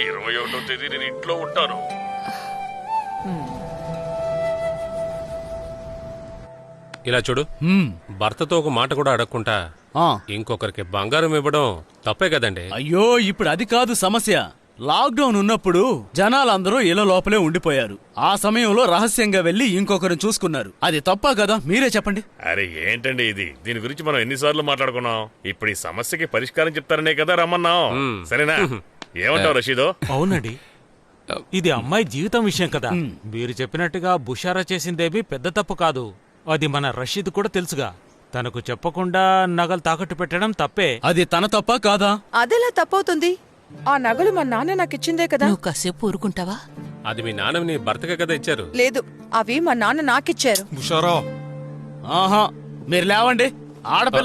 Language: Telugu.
ఇరవై తేదీ నేను ఇంట్లో ఉంటాను. ఇలా చూడు, భర్తతో ఒక మాట కూడా అడగకుండా ఇంకొకరికి బంగారం ఇవ్వడం తప్పే కదండి. అయ్యో, ఇప్పుడు అది కాదు సమస్య. లాక్డౌన్ ఉన్నప్పుడు జనాలందరూ ఇళ్ల లోపలే ఉండిపోయారు. ఆ సమయంలో రహస్యంగా వెళ్లి ఇంకొకరిని చూసుకున్నారు. అది తప్పా కదా? మీరే చెప్పండి. అరే ఏంటండి ఇది? దీని గురించి మనం ఎన్నిసార్లు మాట్లాడుకున్నాం. ఇప్పుడు ఈ సమస్యకి పరిష్కారం చెప్తారనే కదా రమ్మన్నాం. సరేనా? ఏమంటావు రషీదో? అవునండి, ఇది అమ్మాయి జీవితం విషయం కదా. మీరు చెప్పినట్టుగా బుషారా చేసిందేమీ పెద్ద తప్పు కాదు. అది మన రషీద్ కూడా తెలుసుగా. తనకు చెప్పకుండా నగలు తాకట్టు పెట్టడం తప్పే. అది తన తప్పా కాదా? అదెలా తప్పవుతుంది? ఆ నగలు మా నాన్న నాకిచ్చిందే కదా. నువ్వు కాసేపు ఊరుకుంటావా? అది మీ నాన్న నీ భర్తకే కదా ఇచ్చారు. లేదు, అవి మా నాన్న నాకిచ్చారు. ఆహా, మీరు లేవండి. ఆడపిల్ల